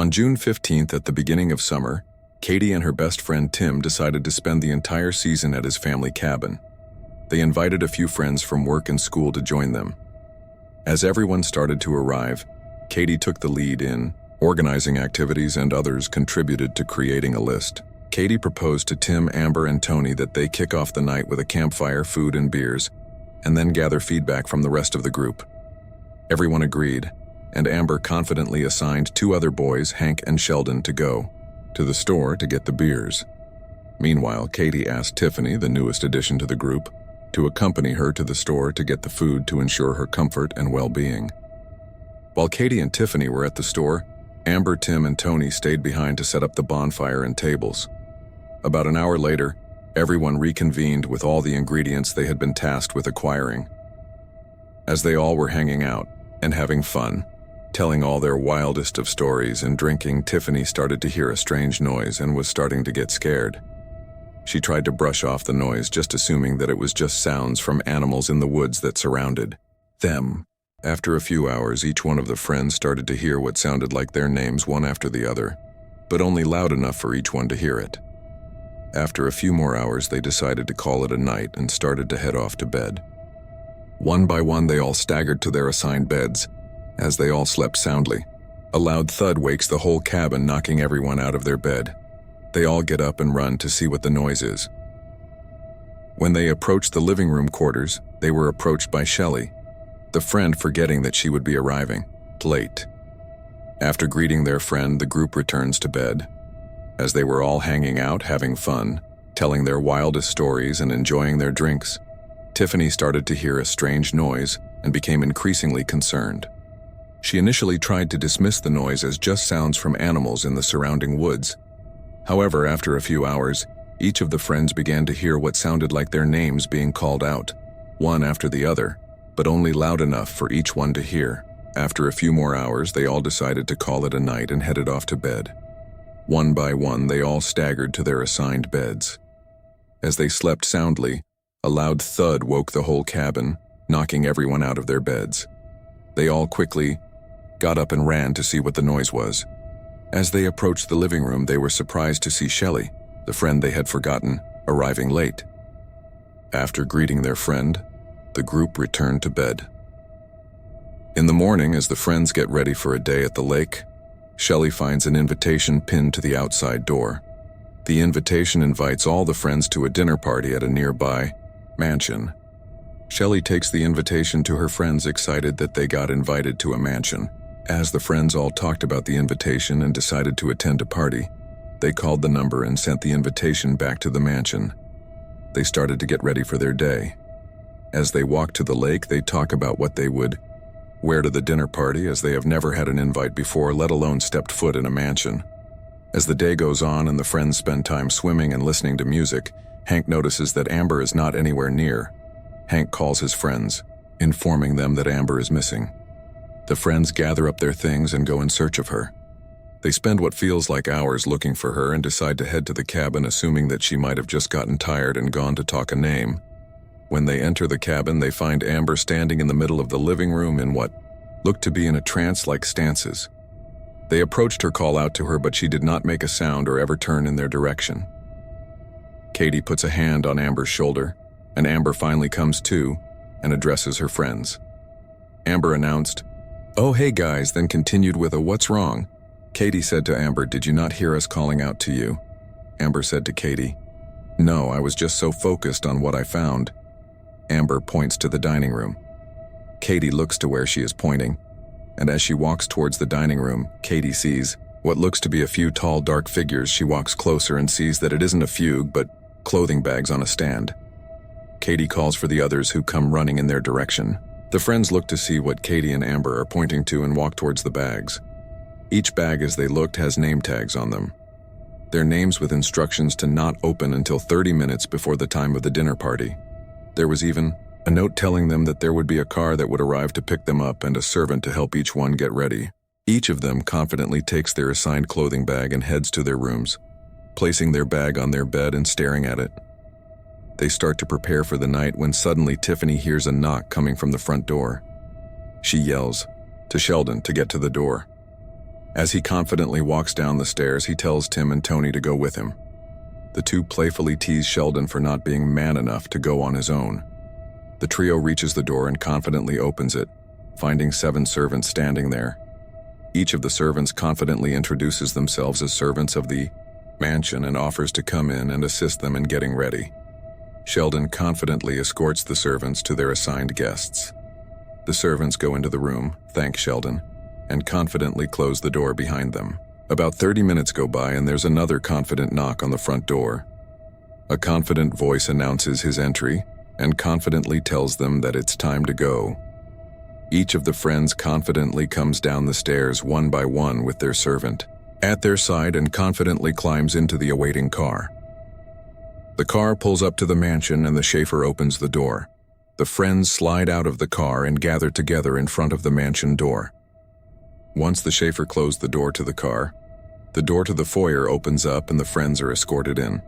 On June 15th, at the beginning of summer, Katie and her best friend Tim decided to spend the entire season at his family cabin. They invited a few friends from work and school to join them. As everyone started to arrive, Katie took the lead in organizing activities, and others contributed to creating a list. Katie proposed to Tim, Amber, and Tony that they kick off the night with a campfire, food, and beers, and then gather feedback from the rest of the group. Everyone agreed, and Amber confidently assigned 2 other boys, Hank and Sheldon, to go to the store to get the beers. Meanwhile, Katie asked Tiffany, the newest addition to the group, to accompany her to the store to get the food to ensure her comfort and well-being. While Katie and Tiffany were at the store, Amber, Tim, and Tony stayed behind to set up the bonfire and tables. About an hour later, everyone reconvened with all the ingredients they had been tasked with acquiring. As they all were hanging out and having fun, telling all their wildest of stories and drinking, Tiffany started to hear a strange noise and was starting to get scared. She tried to brush off the noise, just assuming that it was just sounds from animals in the woods that surrounded them. After a few hours, each one of the friends started to hear what sounded like their names one after the other, but only loud enough for each one to hear it. After a few more hours, they decided to call it a night and started to head off to bed. One by one, they all staggered to their assigned beds. As they all slept soundly, a loud thud wakes the whole cabin, knocking everyone out of their bed. They all get up and run to see what the noise is. When they approached the living room quarters, they were approached by Shelley, the friend, forgetting that she would be arriving late. After greeting their friend, the group returns to bed. As they were all hanging out, having fun, telling their wildest stories and enjoying their drinks, Tiffany started to hear a strange noise and became increasingly concerned. She initially tried to dismiss the noise as just sounds from animals in the surrounding woods. However, after a few hours, each of the friends began to hear what sounded like their names being called out, one after the other, but only loud enough for each one to hear. After a few more hours, they all decided to call it a night and headed off to bed. One by one, they all staggered to their assigned beds. As they slept soundly, a loud thud woke the whole cabin, knocking everyone out of their beds. They all quickly got up and ran to see what the noise was. As they approached the living room, they were surprised to see Shelley, the friend they had forgotten, arriving late. After greeting their friend, the group returned to bed. In the morning, as the friends get ready for a day at the lake, Shelley finds an invitation pinned to the outside door. The invitation invites all the friends to a dinner party at a nearby mansion. Shelley takes the invitation to her friends, excited that they got invited to a mansion. As the friends all talked about the invitation and decided to attend a party, they called the number and sent the invitation back to the mansion. They started to get ready for their day. As they walked to the lake, they talk about what they would wear to the dinner party, as they have never had an invite before, let alone stepped foot in a mansion. As the day goes on and the friends spend time swimming and listening to music, Hank notices that Amber is not anywhere near. Hank calls his friends, informing them that Amber is missing. The friends gather up their things and go in search of her. They spend what feels like hours looking for her and decide to head to the cabin, assuming that she might have just gotten tired and gone to talk a name. When they enter the cabin, they find Amber standing in the middle of the living room in what looked to be in a trance-like stances. They approached her, call out to her, but she did not make a sound or ever turn in their direction. Katie puts a hand on Amber's shoulder, and Amber finally comes to and addresses her friends. Amber announced, "Oh, hey guys," then continued with a "What's wrong?" Katie said to Amber, "Did you not hear us calling out to you?" Amber said to Katie, "No, I was just so focused on what I found." Amber points to the dining room. Katie looks to where she is pointing, and as she walks towards the dining room, Katie sees what looks to be a few tall, dark figures. She walks closer and sees that it isn't a fugue, but clothing bags on a stand. Katie calls for the others, who come running in their direction. The friends look to see what Katie and Amber are pointing to and walk towards the bags. Each bag, as they looked, has name tags on them. Their names with instructions to not open until 30 minutes before the time of the dinner party. There was even a note telling them that there would be a car that would arrive to pick them up and a servant to help each one get ready. Each of them confidently takes their assigned clothing bag and heads to their rooms, placing their bag on their bed and staring at it. They start to prepare for the night when suddenly Tiffany hears a knock coming from the front door. She yells to Sheldon to get to the door. As he confidently walks down the stairs, he tells Tim and Tony to go with him. The two playfully tease Sheldon for not being man enough to go on his own. The trio reaches the door and confidently opens it, finding 7 servants standing there. Each of the servants confidently introduces themselves as servants of the mansion and offers to come in and assist them in getting ready. Sheldon confidently escorts the servants to their assigned guests. The servants go into the room, thank Sheldon, and confidently close the door behind them. About 30 minutes go by and there's another confident knock on the front door. A confident voice announces his entry and confidently tells them that it's time to go. Each of the friends confidently comes down the stairs one by one with their servant at their side and confidently climbs into the awaiting car. The car pulls up to the mansion and the chauffeur opens the door. The friends slide out of the car and gather together in front of the mansion door. Once the chauffeur closed the door to the foyer opens up and the friends are escorted in.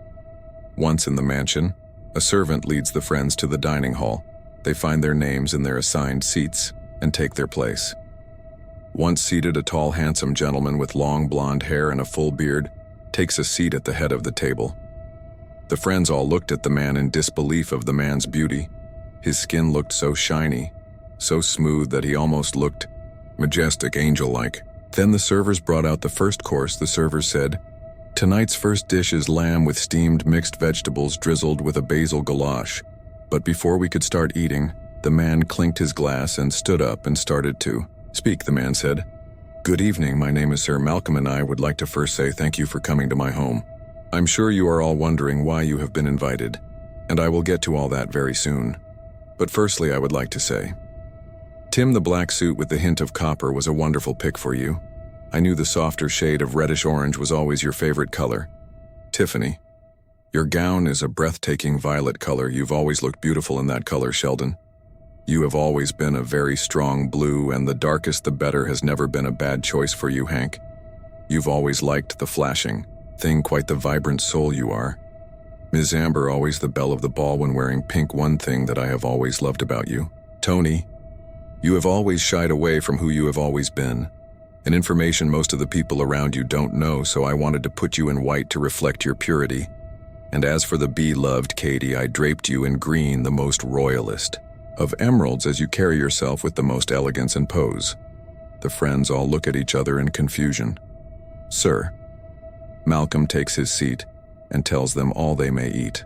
Once in the mansion, a servant leads the friends to the dining hall. They find their names in their assigned seats and take their place. Once seated, a tall, handsome gentleman with long blonde hair and a full beard takes a seat at the head of the table. The friends all looked at the man in disbelief of the man's beauty. His skin looked so shiny, so smooth that he almost looked majestic, angel-like. Then the servers brought out the first course. The servers said, "Tonight's first dish is lamb with steamed mixed vegetables drizzled with a basil goulash." But before we could start eating, the man clinked his glass and stood up and started to speak. The man said, "Good evening, my name is Sir Malcolm and I would like to first say thank you for coming to my home. I'm sure you are all wondering why you have been invited, and I will get to all that very soon. But firstly, I would like to say, Tim, the black suit with the hint of copper was a wonderful pick for you. I knew the softer shade of reddish orange was always your favorite color. Tiffany, your gown is a breathtaking violet color. You've always looked beautiful in that color. Sheldon, you have always been a very strong blue, and the darkest the better has never been a bad choice for you. Hank, you've always liked the flashing thing, quite the vibrant soul you are. Ms. Amber, always the belle of the ball when wearing pink, one thing that I have always loved about you. Tony, you have always shied away from who you have always been, an information most of the people around you don't know, so I wanted to put you in white to reflect your purity. And as for the beloved Katie, I draped you in green, the most royalist of emeralds, as you carry yourself with the most elegance and pose." The friends all look at each other in confusion. "Sir." Malcolm takes his seat and tells them all they may eat.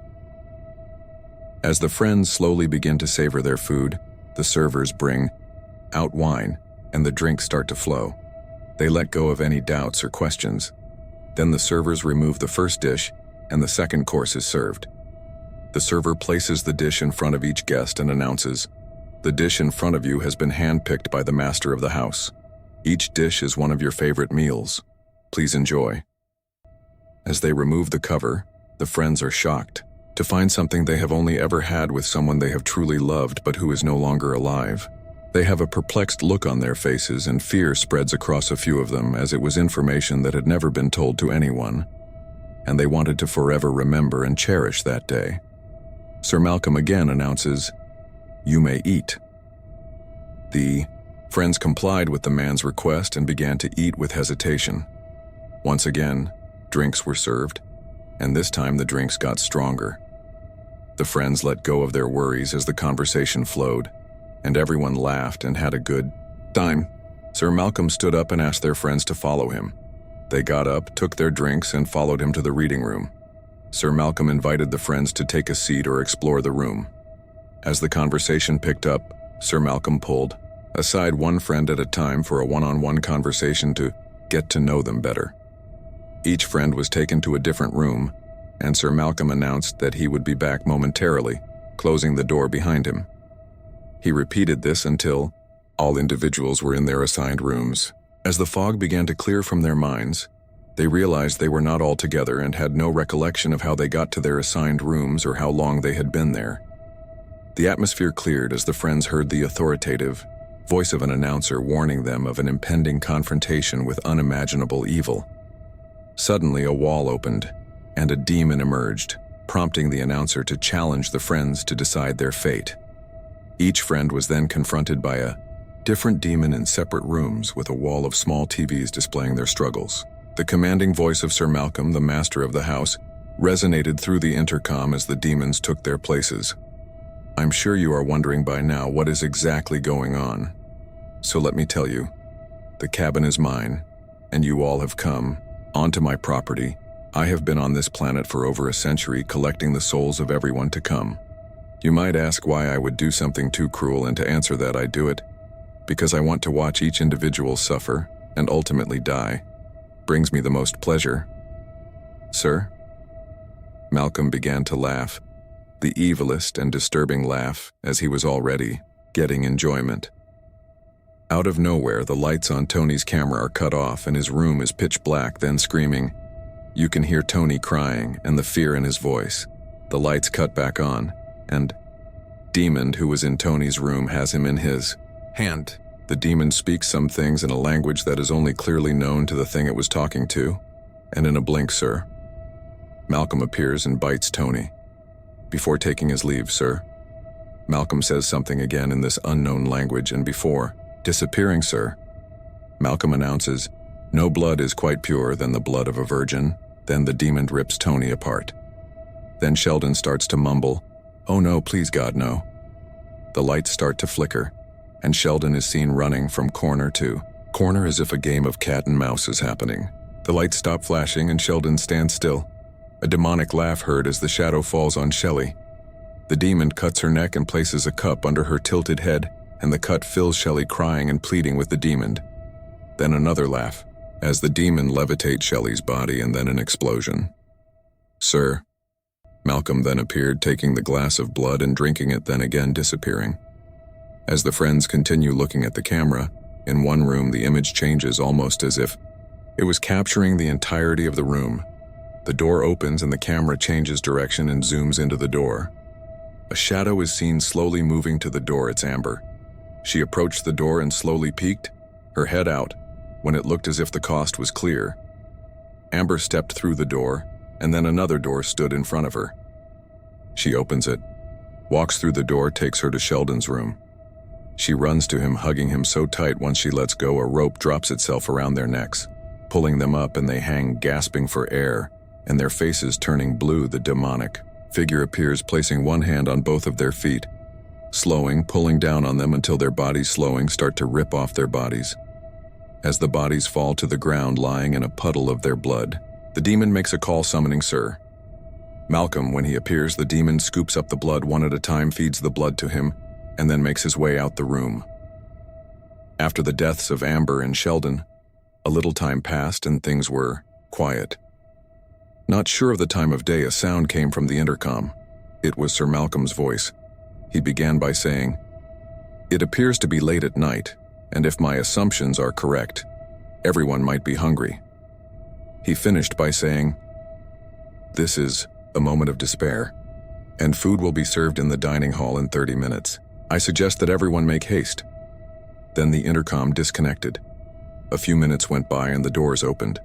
As the friends slowly begin to savor their food, the servers bring out wine and the drinks start to flow. They let go of any doubts or questions. Then the servers remove the first dish and the second course is served. The server places the dish in front of each guest and announces, "The dish in front of you has been handpicked by the master of the house. Each dish is one of your favorite meals. Please enjoy." As they remove the cover, the friends are shocked to find something they have only ever had with someone they have truly loved but who is no longer alive. They have a perplexed look on their faces and fear spreads across a few of them, as it was information that had never been told to anyone, and they wanted to forever remember and cherish that day. Sir Malcolm again announces, "You may eat." The friends complied with the man's request and began to eat with hesitation. Once again, drinks were served, and this time the drinks got stronger. The friends let go of their worries as the conversation flowed, and everyone laughed and had a good time. Sir Malcolm stood up and asked their friends to follow him. They got up, took their drinks, and followed him to the reading room. Sir Malcolm invited the friends to take a seat or explore the room. As the conversation picked up, Sir Malcolm pulled aside one friend at a time for a one-on-one conversation to get to know them better. Each friend was taken to a different room, and Sir Malcolm announced that he would be back momentarily, closing the door behind him. He repeated this until all individuals were in their assigned rooms. As the fog began to clear from their minds, they realized they were not all together and had no recollection of how they got to their assigned rooms or how long they had been there. The atmosphere cleared as the friends heard the authoritative voice of an announcer warning them of an impending confrontation with unimaginable evil. Suddenly, a wall opened, and a demon emerged, prompting the announcer to challenge the friends to decide their fate. Each friend was then confronted by a Different demon in separate rooms with a wall of small TVs displaying their struggles. The commanding voice of Sir Malcolm, the master of the house, resonated through the intercom as the demons took their places. I'm sure you are wondering by now what is exactly going on. So let me tell you. The cabin is mine, and you all have come onto my property. I have been on this planet for over a century collecting the souls of everyone to come. You might ask why I would do something too cruel, and to answer that, I do it because I want to watch each individual suffer and ultimately die. Brings me the most pleasure. Sir? Malcolm began to laugh, the evilest and disturbing laugh, as he was already getting enjoyment. Out of nowhere, the lights on Tony's camera are cut off and his room is pitch black, then screaming. You can hear Tony crying and the fear in his voice. The lights cut back on, and Demon, who was in Tony's room, has him in his hand. The demon speaks some things in a language that is only clearly known to the thing it was talking to, and in a blink, sir, Malcolm appears and bites Tony. Before taking his leave, sir, Malcolm says something again in this unknown language, and before disappearing, sir, Malcolm announces, no blood is quite purer than the blood of a virgin. Then the demon rips Tony apart. Then Sheldon starts to mumble, oh no, please God, no. The lights start to flicker, and Sheldon is seen running from corner to corner as if a game of cat and mouse is happening. The lights stop flashing and Sheldon stands still. A demonic laugh heard as the shadow falls on Shelley. The demon cuts her neck and places a cup under her tilted head, and the cut fills Shelley crying and pleading with the demon. Then another laugh, as the demon levitates Shelley's body, and then an explosion. Sir, Malcolm then appeared, taking the glass of blood and drinking it, then again disappearing. As the friends continue looking at the camera, in one room the image changes almost as if it was capturing the entirety of the room. The door opens and the camera changes direction and zooms into the door. A shadow is seen slowly moving to the door. It's Amber. She approached the door and slowly peeked, her head out, when it looked as if the coast was clear. Amber stepped through the door, and then another door stood in front of her. She opens it, walks through the door, takes her to Sheldon's room. She runs to him, hugging him so tight once she lets go, a rope drops itself around their necks, pulling them up, and they hang, gasping for air, and their faces turning blue. The demonic figure appears, placing one hand on both of their feet, slowing, pulling down on them until their bodies, slowing, start to rip off their bodies. As the bodies fall to the ground, lying in a puddle of their blood, the demon makes a call summoning Sir Malcolm. When he appears, the demon scoops up the blood one at a time, feeds the blood to him, and then makes his way out the room. After the deaths of Amber and Sheldon, a little time passed and things were quiet. Not sure of the time of day, a sound came from the intercom. It was Sir Malcolm's voice. He began by saying, it appears to be late at night, and if my assumptions are correct, everyone might be hungry. He finished by saying, this is a moment of despair, and food will be served in the dining hall in 30 minutes. I suggest that everyone make haste. Then the intercom disconnected. A few minutes went by and the doors opened.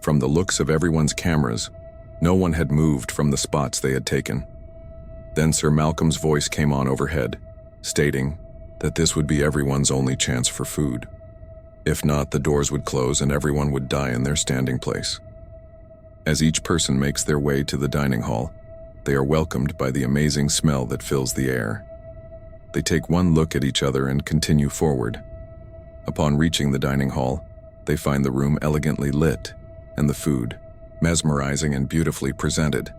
From the looks of everyone's cameras, no one had moved from the spots they had taken. Then Sir Malcolm's voice came on overhead, stating that this would be everyone's only chance for food. If not, the doors would close and everyone would die in their standing place. As each person makes their way to the dining hall, they are welcomed by the amazing smell that fills the air. They take one look at each other and continue forward. Upon reaching the dining hall, they find the room elegantly lit and the food mesmerizing and beautifully presented.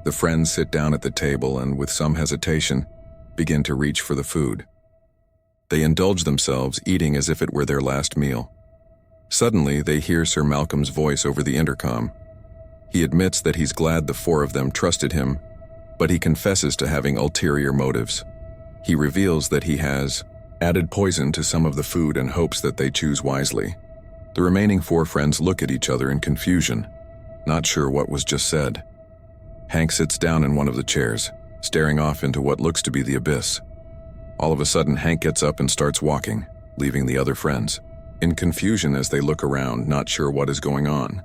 The friends sit down at the table and, with some hesitation, begin to reach for the food. They indulge themselves, eating as if it were their last meal. Suddenly, they hear Sir Malcolm's voice over the intercom. He admits that he's glad the four of them trusted him, but he confesses to having ulterior motives. He reveals that he has added poison to some of the food and hopes that they choose wisely. The remaining four friends look at each other in confusion, not sure what was just said. Hank sits down in one of the chairs, staring off into what looks to be the abyss. All of a sudden, Hank gets up and starts walking, leaving the other friends in confusion as they look around, not sure what is going on.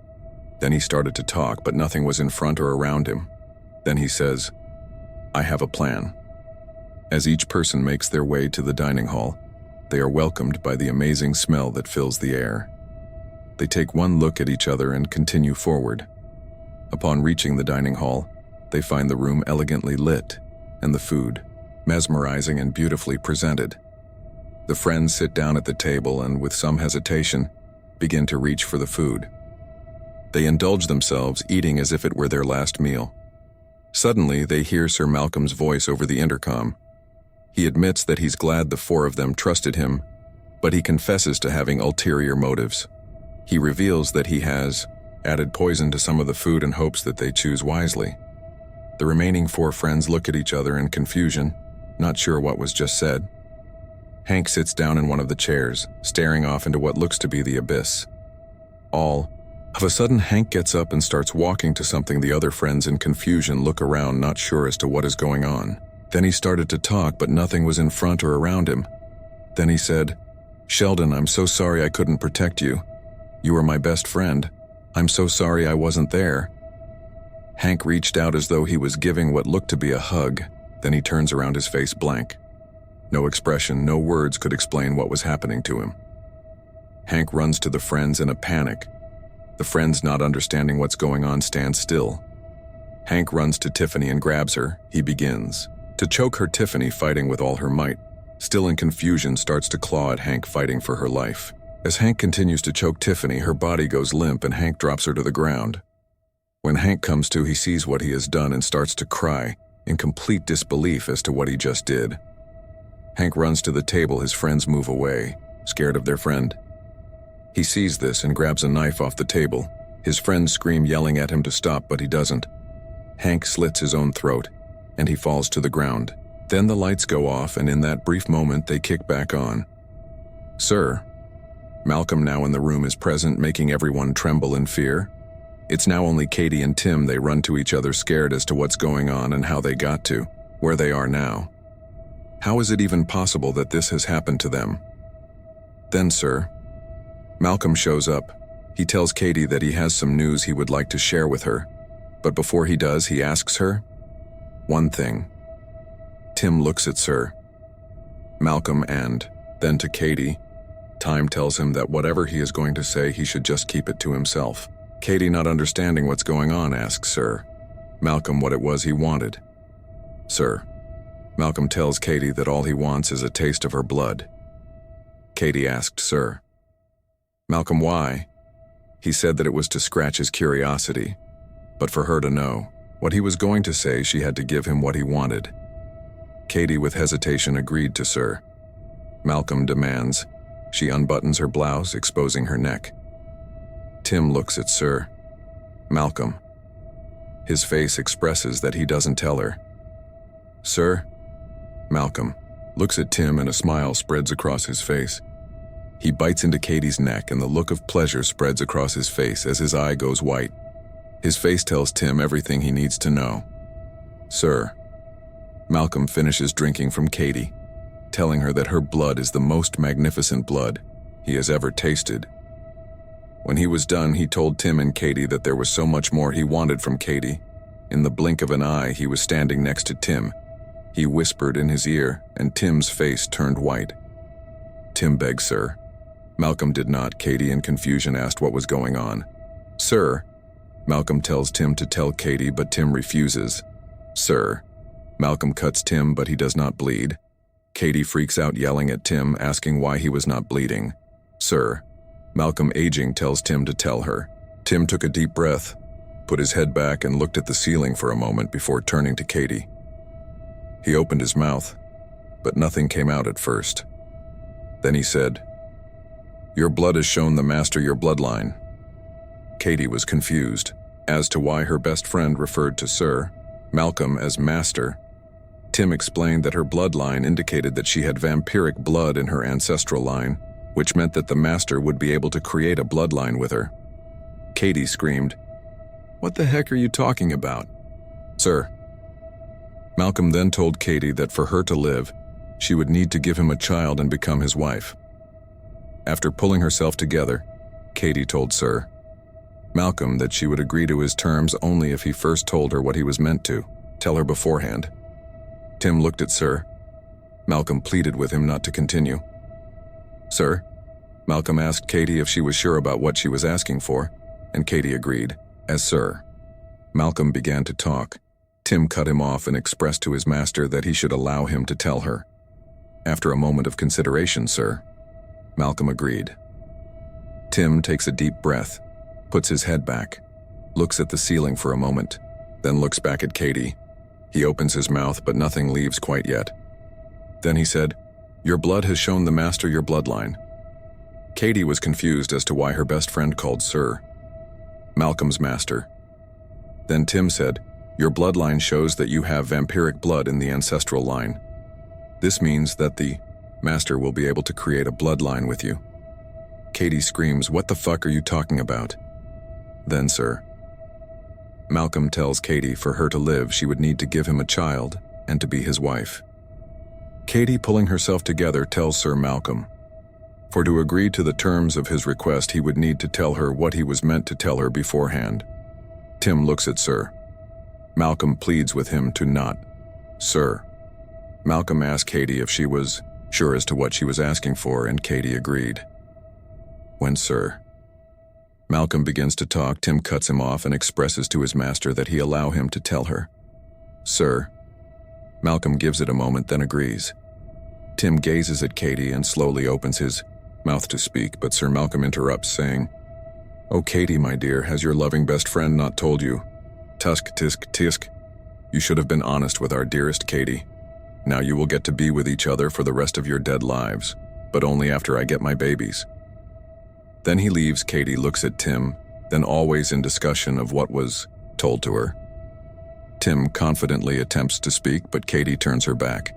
Then he started to talk, but nothing was in front or around him. Then he says, I have a plan. As each person makes their way to the dining hall, They are welcomed by the amazing smell that fills the air. They take one look at each other and continue forward. Upon reaching the dining hall, they find the room elegantly lit, and the food mesmerizing and beautifully presented. The friends sit down at the table and, with some hesitation, begin to reach for the food. They indulge themselves, eating as if it were their last meal. Suddenly, they hear Sir Malcolm's voice over the intercom. He admits that he's glad the four of them trusted him, but he confesses to having ulterior motives. He reveals that he has added poison to some of the food in hopes that they choose wisely. The remaining four friends look at each other in confusion, not sure what was just said. Hank sits down in one of the chairs, staring off into what looks to be the abyss. All of a sudden, Hank gets up and starts walking to something. The other friends in confusion look around, not sure as to what is going on. Then he started to talk, but nothing was in front or around him. Then he said, "Sheldon, I'm so sorry I couldn't protect you. You were my best friend. I'm so sorry I wasn't there." Hank reached out as though he was giving what looked to be a hug. Then he turns around, his face blank. No expression, no words could explain what was happening to him. Hank runs to the friends in a panic. The friends, not understanding what's going on, stand still. Hank runs to Tiffany and grabs her. He begins to choke her. Tiffany, fighting with all her might, still in confusion, starts to claw at Hank, fighting for her life. As Hank continues to choke Tiffany, her body goes limp and Hank drops her to the ground. When Hank comes to, he sees what he has done and starts to cry, in complete disbelief as to what he just did. Hank runs to the table. His friends move away, scared of their friend. He sees this and grabs a knife off the table. His friends scream, yelling at him to stop, but he doesn't. Hank slits his own throat, and he falls to the ground. Then the lights go off, and in that brief moment they kick back on. "Sir." Malcolm, now in the room, is present, making everyone tremble in fear. It's now only Katie and Tim. They run to each other, scared as to what's going on and how they got to where they are now. How is it even possible that this has happened to them? Then, sir, Malcolm shows up. He tells Katie that he has some news he would like to share with her. But before he does, he asks her one thing. Tim looks at Sir Malcolm and then to Katie. Time tells him that whatever he is going to say, he should just keep it to himself. Katie, not understanding what's going on, asks Sir Malcolm what it was he wanted. Sir Malcolm tells Katie that all he wants is a taste of her blood. Katie asked Sir Malcolm why. He said that it was to scratch his curiosity, but for her to know what he was going to say, she had to give him what he wanted. Katie, with hesitation, agreed to Sir Malcolm demands. She unbuttons her blouse, exposing her neck. Tim looks at Sir Malcolm. His face expresses that he doesn't tell her. Sir Malcolm looks at Tim and a smile spreads across his face. He bites into Katie's neck and the look of pleasure spreads across his face as his eye goes white. His face tells Tim everything he needs to know. Sir Malcolm finishes drinking from Katie, telling her that her blood is the most magnificent blood he has ever tasted. When he was done, he told Tim and Katie that there was so much more he wanted from Katie. In the blink of an eye, he was standing next to Tim. He whispered in his ear, and Tim's face turned white. Tim begged Sir Malcolm did not. Katie, in confusion, asked what was going on. Sir Malcolm tells Tim to tell Katie, but Tim refuses. Sir Malcolm cuts Tim, but he does not bleed. Katie freaks out, yelling at Tim, asking why he was not bleeding. Sir Malcolm, aging, tells Tim to tell her. Tim took a deep breath, put his head back, and looked at the ceiling for a moment before turning to Katie. He opened his mouth, but nothing came out at first. Then he said, "Your blood has shown the master your bloodline." Katie was confused as to why her best friend referred to Sir Malcolm as master. Tim explained that her bloodline indicated that she had vampiric blood in her ancestral line, which meant that the master would be able to create a bloodline with her. Katie screamed, "What the heck are you talking about?" Sir Malcolm then told Katie that for her to live, she would need to give him a child and become his wife. After pulling herself together, Katie told Sir Malcolm that she would agree to his terms only if he first told her what he was meant to tell her beforehand. Tim looked at Sir Malcolm, pleaded with him not to continue. "Sir?" Malcolm asked Katie if she was sure about what she was asking for, and Katie agreed, as sir. Malcolm began to talk. Tim cut him off and expressed to his master that he should allow him to tell her. "After a moment of consideration, sir." Malcolm agreed. Tim takes a deep breath, puts his head back, looks at the ceiling for a moment, then looks back at Katie. He opens his mouth, but nothing leaves quite yet. Then he said, "Your blood has shown the master your bloodline." Katie was confused as to why her best friend called Sir. Malcolm's master. Then Tim said, "Your bloodline shows that you have vampiric blood in the ancestral line. This means that the master will be able to create a bloodline with you." Katie screams, "What the fuck are you talking about?" Then Sir. Malcolm tells Katie for her to live, she would need to give him a child and to be his wife. Katie, pulling herself together, tells Sir Malcolm. For to agree to the terms of his request, he would need to tell her what he was meant to tell her beforehand. Tim looks at Sir. Malcolm pleads with him to not. "Sir." Malcolm asked Katie if she was sure as to what she was asking for, and Katie agreed. When Sir Malcolm begins to talk, Tim cuts him off and expresses to his master that he allow him to tell her. "Sir." Malcolm gives it a moment, then agrees. Tim gazes at Katie and slowly opens his mouth to speak, but Sir Malcolm interrupts, saying, "Oh, Katie, my dear, has your loving best friend not told you? Tusk, tisk, tisk. You should have been honest with our dearest Katie. Now you will get to be with each other for the rest of your dead lives, but only after I get my babies." Then he leaves. Katie looks at Tim, then always in discussion of what was told to her. Tim confidently attempts to speak, but Katie turns her back.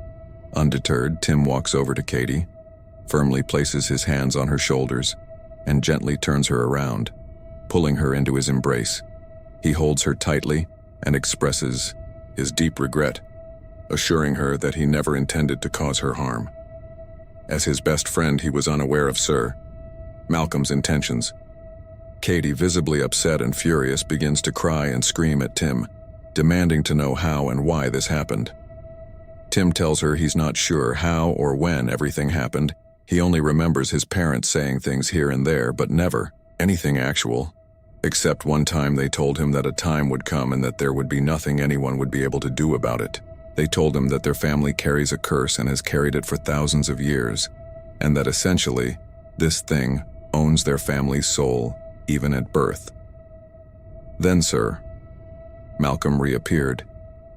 Undeterred, Tim walks over to Katie, firmly places his hands on her shoulders, and gently turns her around, pulling her into his embrace. He holds her tightly and expresses his deep regret, assuring her that he never intended to cause her harm. As his best friend, he was unaware of Sir Malcolm's intentions. Katie, visibly upset and furious, begins to cry and scream at Tim, demanding to know how and why this happened. Tim tells her he's not sure how or when everything happened. He only remembers his parents saying things here and there, but never anything actual, except one time they told him that a time would come and that there would be nothing anyone would be able to do about it. They told him that their family carries a curse and has carried it for thousands of years, and that essentially, this thing owns their family's soul, even at birth. Then Sir Malcolm reappeared.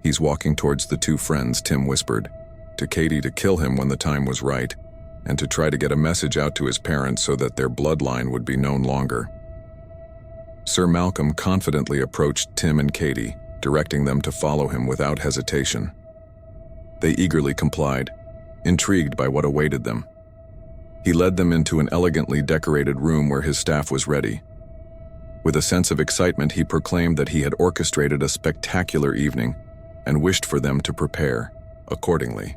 He's walking towards the two friends. Tim whispered to Katie to kill him when the time was right, and to try to get a message out to his parents so that their bloodline would be known longer. Sir Malcolm confidently approached Tim and Katie, directing them to follow him without hesitation. They eagerly complied, intrigued by what awaited them. He led them into an elegantly decorated room where his staff was ready. With a sense of excitement, he proclaimed that he had orchestrated a spectacular evening and wished for them to prepare accordingly.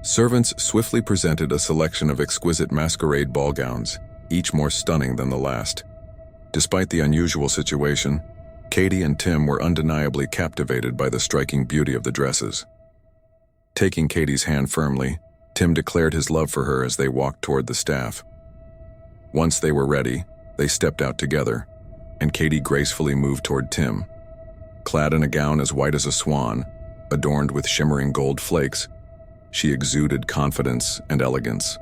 Servants swiftly presented a selection of exquisite masquerade ball gowns, each more stunning than the last. Despite the unusual situation, Katie and Tim were undeniably captivated by the striking beauty of the dresses. Taking Katie's hand firmly, Tim declared his love for her as they walked toward the staff. Once they were ready, they stepped out together, and Katie gracefully moved toward Tim. Clad in a gown as white as a swan, adorned with shimmering gold flakes, she exuded confidence and elegance.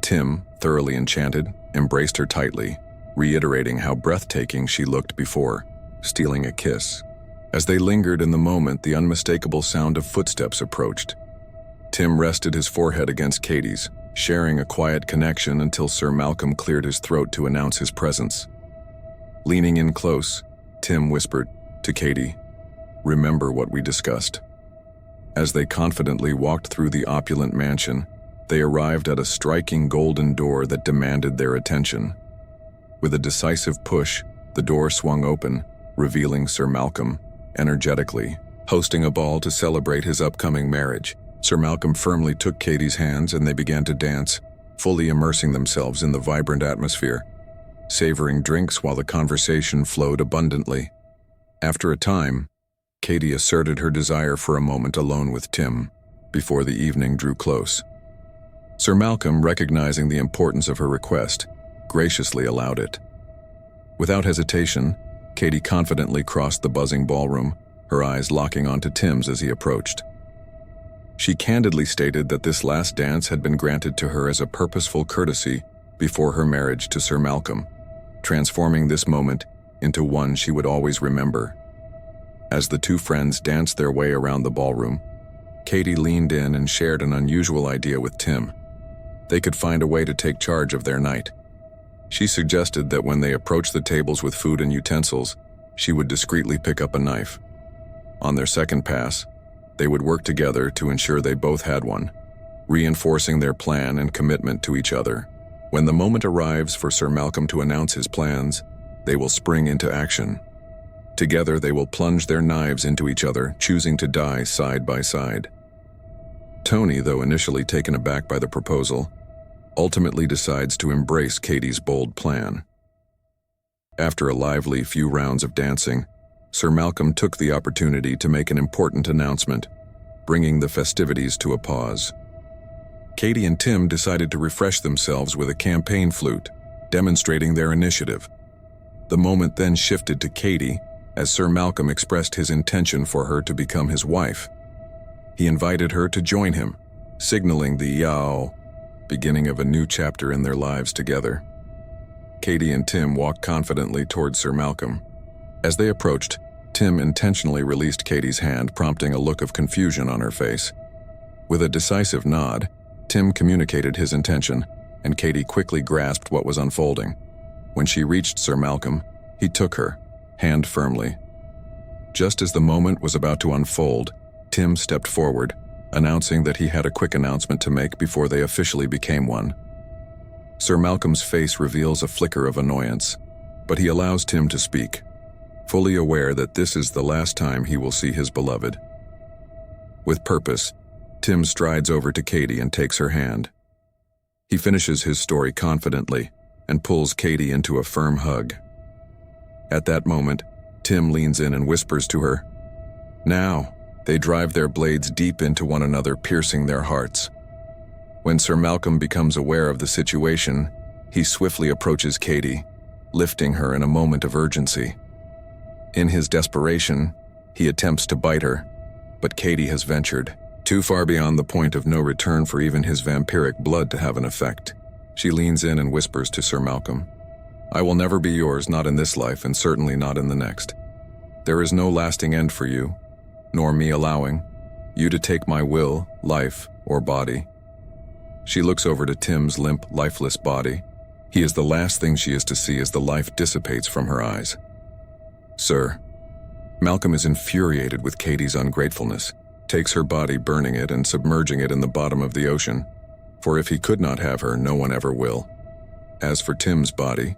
Tim, thoroughly enchanted, embraced her tightly, reiterating how breathtaking she looked before stealing a kiss. As they lingered in the moment, the unmistakable sound of footsteps approached. Tim rested his forehead against Katie's, sharing a quiet connection until Sir Malcolm cleared his throat to announce his presence. Leaning in close, Tim whispered to Katie, "Remember what we discussed." As they confidently walked through the opulent mansion, they arrived at a striking golden door that demanded their attention. With a decisive push, the door swung open, revealing Sir Malcolm, energetically, hosting a ball to celebrate his upcoming marriage. Sir Malcolm firmly took Katie's hands and they began to dance, fully immersing themselves in the vibrant atmosphere, savoring drinks while the conversation flowed abundantly. After a time, Katie asserted her desire for a moment alone with Tim before the evening drew close. Sir Malcolm, recognizing the importance of her request, graciously allowed it. Without hesitation, Katie confidently crossed the buzzing ballroom, her eyes locking onto Tim's as he approached. She candidly stated that this last dance had been granted to her as a purposeful courtesy before her marriage to Sir Malcolm, transforming this moment into one she would always remember. As the two friends danced their way around the ballroom, Katie leaned in and shared an unusual idea with Tim. They could find a way to take charge of their night. She suggested that when they approached the tables with food and utensils, she would discreetly pick up a knife. On their second pass, they would work together to ensure they both had one, reinforcing their plan and commitment to each other. When the moment arrives for Sir Malcolm to announce his plans, they will spring into action. Together they will plunge their knives into each other, choosing to die side by side. Tony, though initially taken aback by the proposal, ultimately decides to embrace Katie's bold plan. After a lively few rounds of dancing, Sir Malcolm took the opportunity to make an important announcement, bringing the festivities to a pause. Katie and Tim decided to refresh themselves with a campaign flute, demonstrating their initiative. The moment then shifted to Katie as Sir Malcolm expressed his intention for her to become his wife. He invited her to join him, signaling the yow, beginning of a new chapter in their lives together. Katie and Tim walked confidently towards Sir Malcolm. As they approached, Tim intentionally released Katie's hand, prompting a look of confusion on her face. With a decisive nod, Tim communicated his intention, and Katie quickly grasped what was unfolding. When she reached Sir Malcolm, he took her, hand firmly. Just as the moment was about to unfold, Tim stepped forward, announcing that he had a quick announcement to make before they officially became one. Sir Malcolm's face reveals a flicker of annoyance, but he allows Tim to speak, fully aware that this is the last time he will see his beloved. With purpose, Tim strides over to Katie and takes her hand. He finishes his story confidently and pulls Katie into a firm hug. At that moment, Tim leans in and whispers to her. Now, they drive their blades deep into one another, piercing their hearts. When Sir Malcolm becomes aware of the situation, he swiftly approaches Katie, lifting her in a moment of urgency. In his desperation, he attempts to bite her, but Katie has ventured too far beyond the point of no return for even his vampiric blood to have an effect. She leans in and whispers to Sir Malcolm, "I will never be yours, not in this life and certainly not in the next. There is no lasting end for you, nor me allowing you to take my will, life, or body." She looks over to Tim's limp, lifeless body. He is the last thing she is to see as the life dissipates from her eyes. "Sir." Malcolm is infuriated with Katie's ungratefulness, takes her body, burning it and submerging it in the bottom of the ocean, for if he could not have her, no one ever will. As for Tim's body,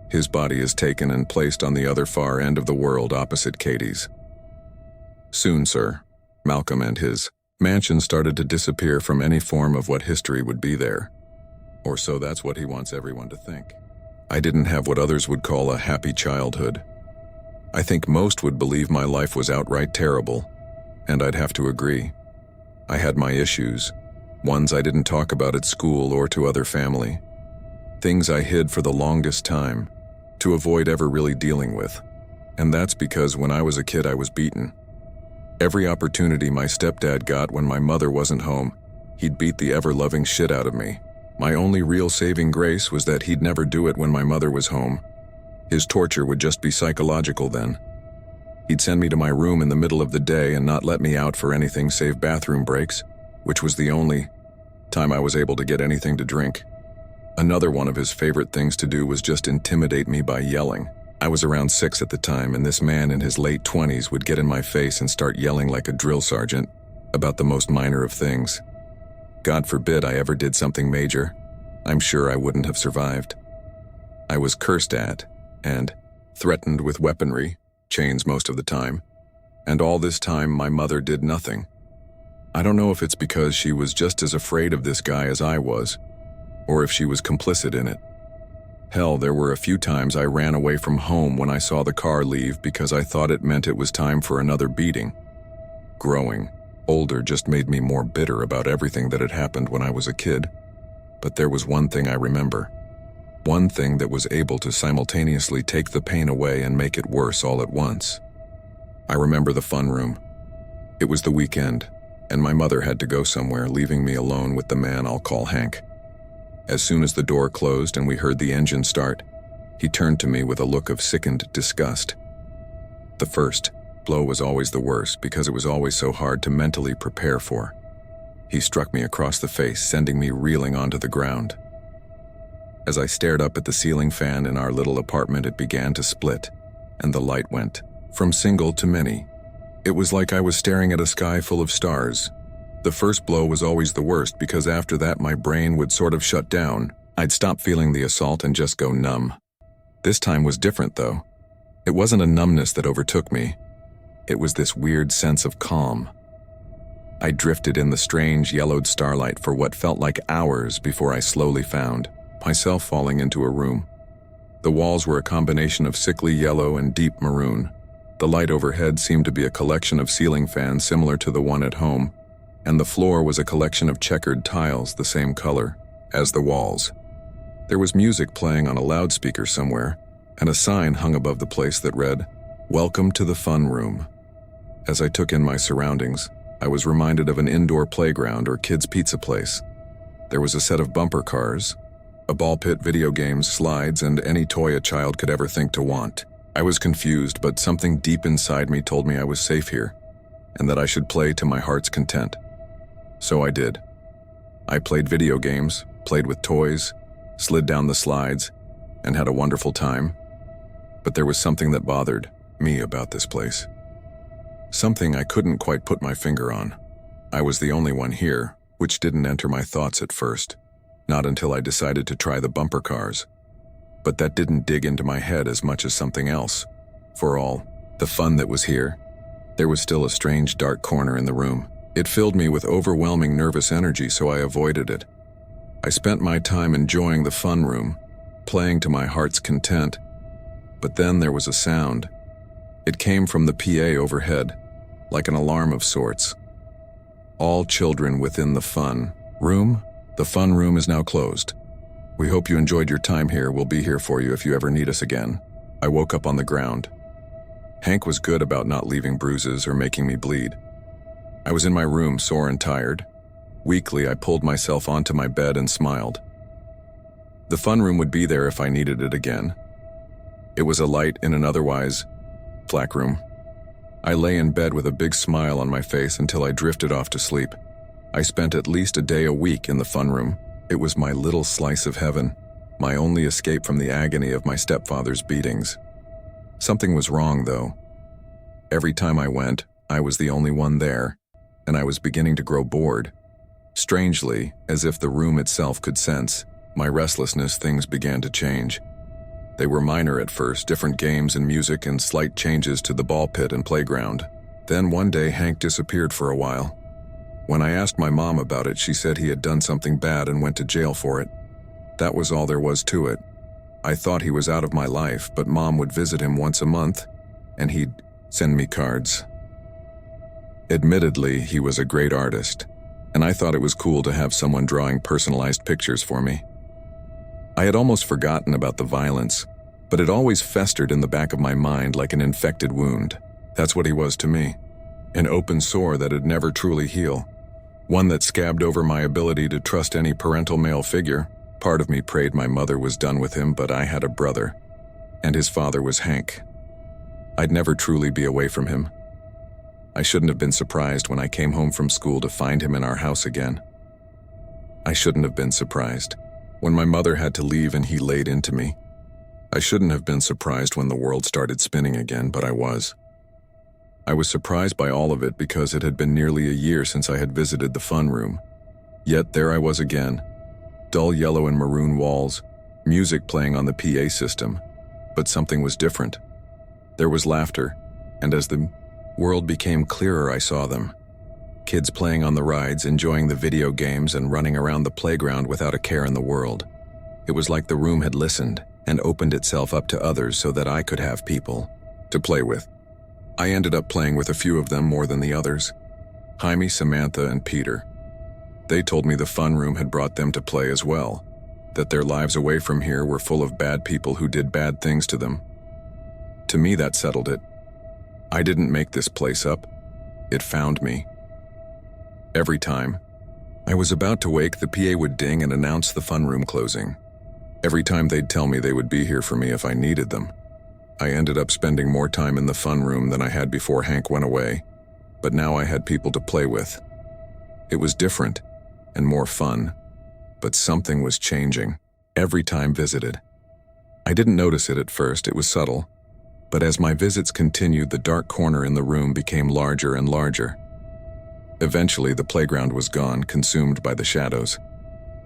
his body is taken and placed on the other far end of the world opposite Katie's. Soon, Sir Malcolm and his mansion started to disappear from any form of what history would be there. Or so that's what he wants everyone to think. I didn't have what others would call a happy childhood. I think most would believe my life was outright terrible, and I'd have to agree. I had my issues, ones I didn't talk about at school or to other family. Things I hid for the longest time, to avoid ever really dealing with. And that's because when I was a kid I was beaten. Every opportunity my stepdad got when my mother wasn't home, he'd beat the ever-loving shit out of me. My only real saving grace was that he'd never do it when my mother was home. His torture would just be psychological then. He'd send me to my room in the middle of the day and not let me out for anything save bathroom breaks, which was the only time I was able to get anything to drink. Another one of his favorite things to do was just intimidate me by yelling. I was around 6 at the time, and this man in his late 20s would get in my face and start yelling like a drill sergeant about the most minor of things. God forbid I ever did something major. I'm sure I wouldn't have survived. I was cursed at and threatened with weaponry, chains most of the time, and all this time my mother did nothing. I don't know if it's because she was just as afraid of this guy as I was, or if she was complicit in it. Hell, there were a few times I ran away from home when I saw the car leave because I thought it meant it was time for another beating. Growing older just made me more bitter about everything that had happened when I was a kid. But there was one thing I remember. One thing that was able to simultaneously take the pain away and make it worse all at once. I remember the fun room. It was the weekend, and my mother had to go somewhere, leaving me alone with the man I'll call Hank. As soon as the door closed and we heard the engine start, he turned to me with a look of sickened disgust. The first blow was always the worst because it was always so hard to mentally prepare for. He struck me across the face, sending me reeling onto the ground. As I stared up at the ceiling fan in our little apartment, it began to split, and the light went from single to many. It was like I was staring at a sky full of stars. The first blow was always the worst because after that my brain would sort of shut down. I'd stop feeling the assault and just go numb. This time was different though. It wasn't a numbness that overtook me. It was this weird sense of calm. I drifted in the strange yellowed starlight for what felt like hours before I slowly found myself falling into a room. The walls were a combination of sickly yellow and deep maroon. The light overhead seemed to be a collection of ceiling fans similar to the one at home, and the floor was a collection of checkered tiles the same color as the walls. There was music playing on a loudspeaker somewhere, and a sign hung above the place that read, "Welcome to the Fun Room." As I took in my surroundings, I was reminded of an indoor playground or kids' pizza place. There was a set of bumper cars, a ball pit, video games, slides, and any toy a child could ever think to want. I was confused, but something deep inside me told me I was safe here, and that I should play to my heart's content. So I did. I played video games, played with toys, slid down the slides, and had a wonderful time. But there was something that bothered me about this place. Something I couldn't quite put my finger on. I was the only one here, which didn't enter my thoughts at first, not until I decided to try the bumper cars. But that didn't dig into my head as much as something else. For all the fun that was here, there was still a strange dark corner in the room. It filled me with overwhelming nervous energy, so I avoided it. I spent my time enjoying the fun room, playing to my heart's content. But then there was a sound. It came from the PA overhead, like an alarm of sorts. All children within the fun room. The fun room is now closed. We hope you enjoyed your time here. We'll be here for you if you ever need us again. I woke up on the ground. Hank was good about not leaving bruises or making me bleed. I was in my room, sore and tired. Weakly, I pulled myself onto my bed and smiled. The fun room would be there if I needed it again. It was a light in an otherwise black room. I lay in bed with a big smile on my face until I drifted off to sleep. I spent at least a day a week in the fun room. It was my little slice of heaven, my only escape from the agony of my stepfather's beatings. Something was wrong, though. Every time I went, I was the only one there, and I was beginning to grow bored. Strangely, as if the room itself could sense my restlessness, things began to change. They were minor at first, different games and music and slight changes to the ball pit and playground. Then one day Hank disappeared for a while. When I asked my mom about it, she said he had done something bad and went to jail for it. That was all there was to it. I thought he was out of my life, but Mom would visit him once a month, and he'd send me cards. Admittedly, he was a great artist, and I thought it was cool to have someone drawing personalized pictures for me. I had almost forgotten about the violence, but it always festered in the back of my mind like an infected wound. That's what he was to me. An open sore that'd never truly heal. One that scabbed over my ability to trust any parental male figure. Part of me prayed my mother was done with him, but I had a brother, and his father was Hank. I'd never truly be away from him. I shouldn't have been surprised when I came home from school to find him in our house again. I shouldn't have been surprised when my mother had to leave and he laid into me. I shouldn't have been surprised when the world started spinning again, but I was. I was surprised by all of it because it had been nearly a year since I had visited the fun room. Yet there I was again. Dull yellow and maroon walls, music playing on the PA system. But something was different. There was laughter, and as the world became clearer, I saw them. Kids playing on the rides, enjoying the video games, and running around the playground without a care in the world. It was like the room had listened and opened itself up to others so that I could have people to play with. I ended up playing with a few of them more than the others. Jaime, Samantha, and Peter. They told me the fun room had brought them to play as well, that their lives away from here were full of bad people who did bad things to them. To me, that settled it. I didn't make this place up. It found me. Every time I was about to wake, the PA would ding and announce the fun room closing. Every time they'd tell me they would be here for me if I needed them. I ended up spending more time in the fun room than I had before Hank went away, but now I had people to play with. It was different and more fun, but something was changing every time visited. I didn't notice it at first, it was subtle, but as my visits continued, the dark corner in the room became larger and larger. Eventually, the playground was gone, consumed by the shadows.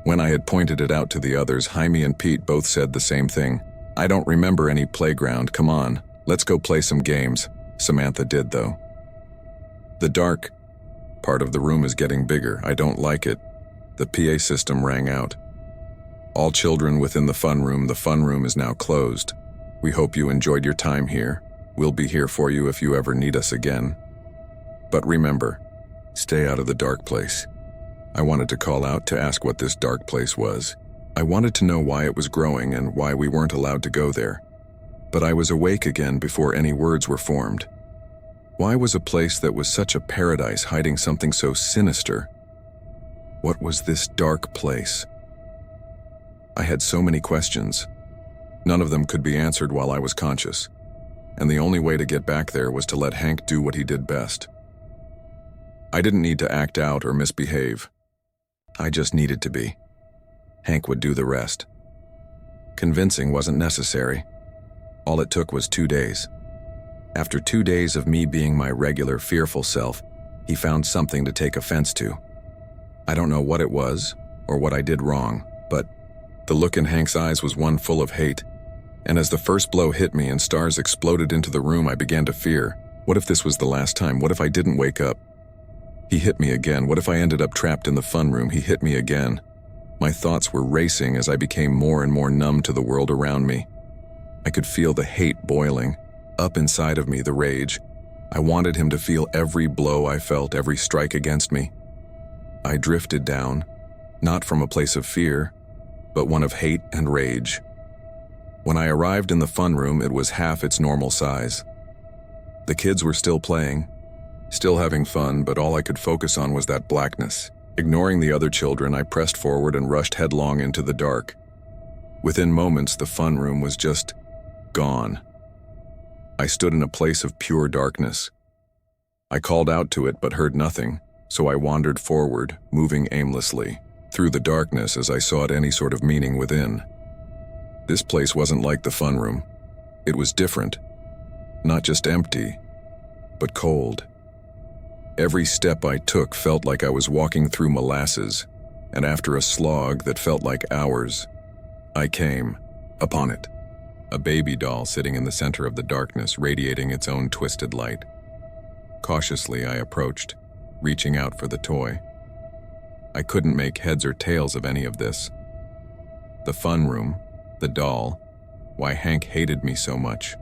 When I had pointed it out to the others, Jaime and Pete both said the same thing. "I don't remember any playground, come on, let's go play some games." Samantha did, though. "The dark part of the room is getting bigger, I don't like it." The PA system rang out. "All children within the fun room is now closed. We hope you enjoyed your time here. We'll be here for you if you ever need us again. But remember, stay out of the dark place." I wanted to call out to ask what this dark place was. I wanted to know why it was growing and why we weren't allowed to go there. But I was awake again before any words were formed. Why was a place that was such a paradise hiding something so sinister? What was this dark place? I had so many questions. None of them could be answered while I was conscious, and the only way to get back there was to let Hank do what he did best. I didn't need to act out or misbehave. I just needed to be. Hank would do the rest. Convincing wasn't necessary. All it took was 2 days. After 2 days of me being my regular fearful self, he found something to take offense to. I don't know what it was or what I did wrong, but the look in Hank's eyes was one full of hate. And as the first blow hit me and stars exploded into the room, I began to fear. What if this was the last time? What if I didn't wake up? He hit me again. What if I ended up trapped in the fun room? He hit me again. My thoughts were racing as I became more and more numb to the world around me. I could feel the hate boiling up inside of me, the rage. I wanted him to feel every blow I felt, every strike against me. I drifted down, not from a place of fear, but one of hate and rage. When I arrived in the fun room, it was half its normal size. The kids were still playing, still having fun, but all I could focus on was that blackness. Ignoring the other children, I pressed forward and rushed headlong into the dark. Within moments, the fun room was just gone. I stood in a place of pure darkness. I called out to it but heard nothing, so I wandered forward, moving aimlessly through the darkness as I sought any sort of meaning within. This place wasn't like the fun room. It was different. Not just empty, but cold. Every step I took felt like I was walking through molasses, and after a slog that felt like hours, I came upon it. A baby doll sitting in the center of the darkness, radiating its own twisted light. Cautiously, I approached, reaching out for the toy. I couldn't make heads or tails of any of this. The fun room, the doll, why Hank hated me so much,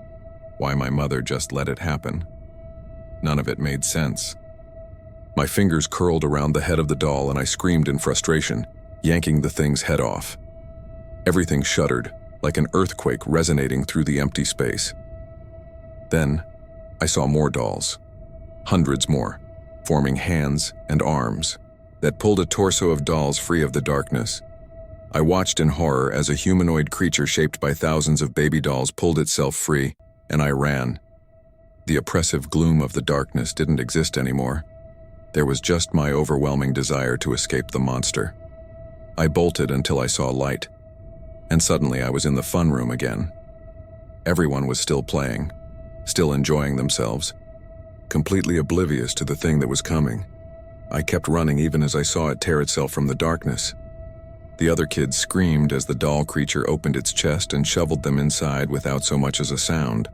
why my mother just let it happen. None of it made sense. My fingers curled around the head of the doll and I screamed in frustration, yanking the thing's head off. Everything shuddered, like an earthquake resonating through the empty space. Then, I saw more dolls. Hundreds more, forming hands and arms that pulled a torso of dolls free of the darkness. I watched in horror as a humanoid creature shaped by thousands of baby dolls pulled itself free, and I ran. The oppressive gloom of the darkness didn't exist anymore. There was just my overwhelming desire to escape the monster. I bolted until I saw light, and suddenly I was in the fun room again. Everyone was still playing, still enjoying themselves, completely oblivious to the thing that was coming. I kept running even as I saw it tear itself from the darkness. The other kids screamed as the doll creature opened its chest and shoveled them inside without so much as a sound.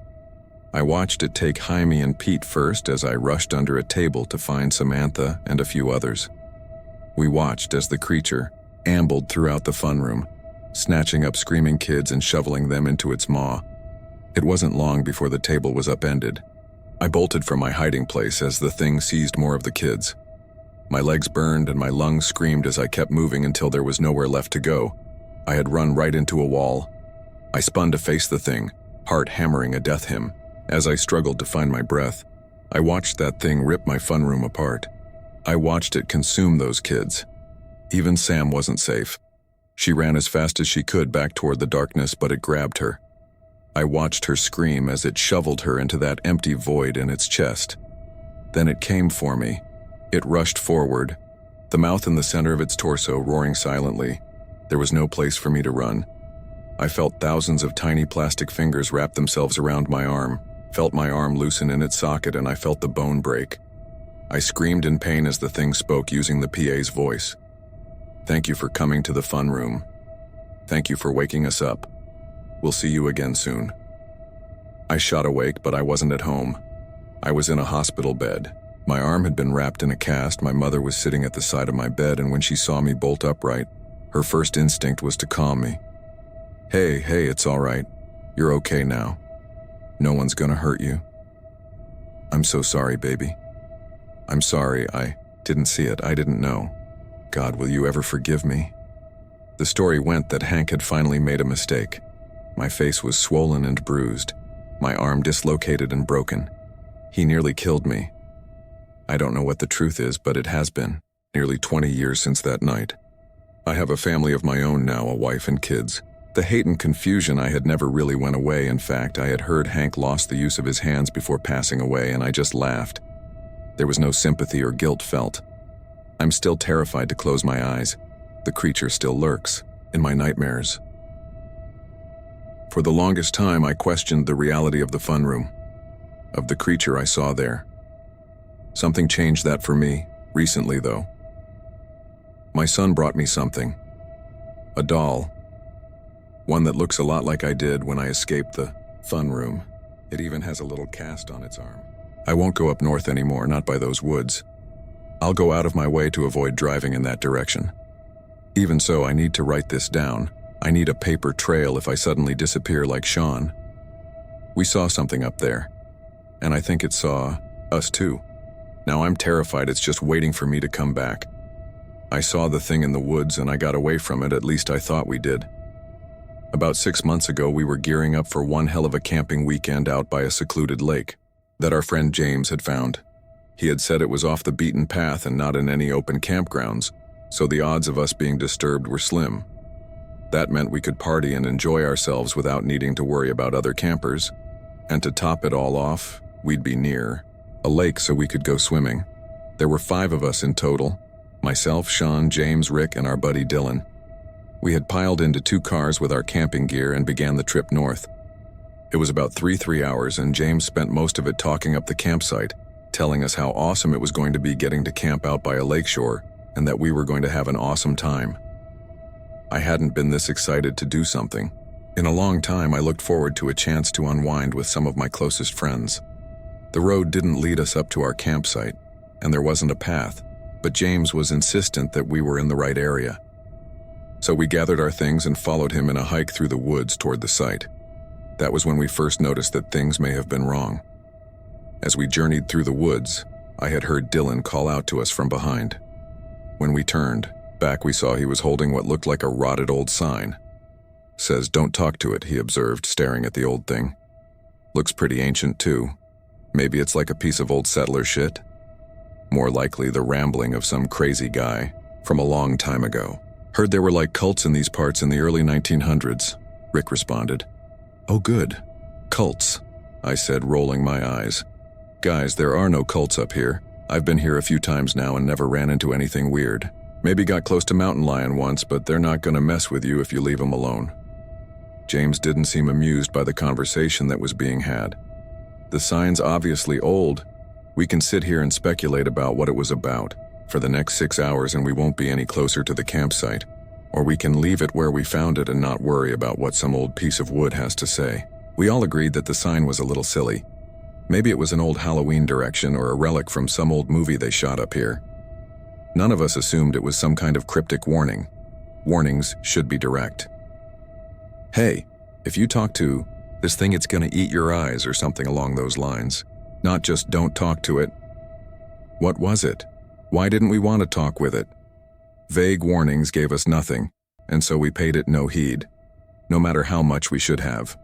I watched it take Jaime and Pete first as I rushed under a table to find Samantha and a few others. We watched as the creature ambled throughout the fun room, snatching up screaming kids and shoveling them into its maw. It wasn't long before the table was upended. I bolted from my hiding place as the thing seized more of the kids. My legs burned and my lungs screamed as I kept moving until there was nowhere left to go. I had run right into a wall. I spun to face the thing, heart hammering a death hymn. As I struggled to find my breath, I watched that thing rip my fun room apart. I watched it consume those kids. Even Sam wasn't safe. She ran as fast as she could back toward the darkness, but it grabbed her. I watched her scream as it shoveled her into that empty void in its chest. Then it came for me. It rushed forward, the mouth in the center of its torso roaring silently. There was no place for me to run. I felt thousands of tiny plastic fingers wrap themselves around my arm, felt my arm loosen in its socket, and I felt the bone break. I screamed in pain as the thing spoke using the PA's voice. "Thank you for coming to the fun room. Thank you for waking us up. We'll see you again soon." I shot awake, but I wasn't at home. I was in a hospital bed. My arm had been wrapped in a cast. My mother was sitting at the side of my bed, and when she saw me bolt upright, her first instinct was to calm me. Hey, it's all right. You're okay now. No one's gonna hurt you." "I'm so sorry, baby. I'm sorry, I didn't see it. I didn't know. God, will you ever forgive me?" The story went that Hank had finally made a mistake. My face was swollen and bruised, my arm dislocated and broken. He nearly killed me. I don't know what the truth is, but it has been nearly 20 years since that night. I have a family of my own now, a wife and kids. The hate and confusion I had never really went away. In fact, I had heard Hank lost the use of his hands before passing away, and I just laughed. There was no sympathy or guilt felt. I'm still terrified to close my eyes. The creature still lurks in my nightmares. For the longest time, I questioned the reality of the fun room, of the creature I saw there. Something changed that for me, recently though. My son brought me something. A doll. One that looks a lot like I did when I escaped the fun room. It even has a little cast on its arm. I won't go up north anymore, not by those woods. I'll go out of my way to avoid driving in that direction. Even so, I need to write this down. I need a paper trail if I suddenly disappear like Sean. We saw something up there, and I think it saw us too. Now I'm terrified it's just waiting for me to come back. I saw the thing in the woods and I got away from it, at least I thought we did. About 6 months ago, we were gearing up for one hell of a camping weekend out by a secluded lake that our friend James had found. He had said it was off the beaten path and not in any open campgrounds, so the odds of us being disturbed were slim. That meant we could party and enjoy ourselves without needing to worry about other campers. And to top it all off, we'd be near a lake so we could go swimming. There were 5 of us in total: myself, Sean, James, Rick, and our buddy Dylan. We had piled into 2 cars with our camping gear and began the trip north. It was about 3 hours, and James spent most of it talking up the campsite, telling us how awesome it was going to be getting to camp out by a lakeshore and that we were going to have an awesome time. I hadn't been this excited to do something. In a long time, I looked forward to a chance to unwind with some of my closest friends. The road didn't lead us up to our campsite, and there wasn't a path, but James was insistent that we were in the right area. So we gathered our things and followed him in a hike through the woods toward the site. That was when we first noticed that things may have been wrong. As we journeyed through the woods, I had heard Dylan call out to us from behind. When we turned back, we saw he was holding what looked like a rotted old sign. "Says don't talk to it," he observed, staring at the old thing. "Looks pretty ancient too. Maybe it's like a piece of old settler shit? More likely the rambling of some crazy guy from a long time ago. Heard there were like cults in these parts in the early 1900s, Rick responded. "Oh good. Cults," I said, rolling my eyes. "Guys, there are no cults up here. I've been here a few times now and never ran into anything weird. Maybe got close to mountain lion once, but they're not gonna mess with you if you leave them alone." James didn't seem amused by the conversation that was being had. "The sign's obviously old. We can sit here and speculate about what it was about for the next 6 hours and we won't be any closer to the campsite. Or we can leave it where we found it and not worry about what some old piece of wood has to say." We all agreed that the sign was a little silly. Maybe it was an old Halloween direction or a relic from some old movie they shot up here. None of us assumed it was some kind of cryptic warning. Warnings should be direct. "Hey, if you talk to this thing, it's gonna eat your eyes," or something along those lines. Not just "don't talk to it." What was it? Why didn't we want to talk with it? Vague warnings gave us nothing, and so we paid it no heed, no matter how much we should have.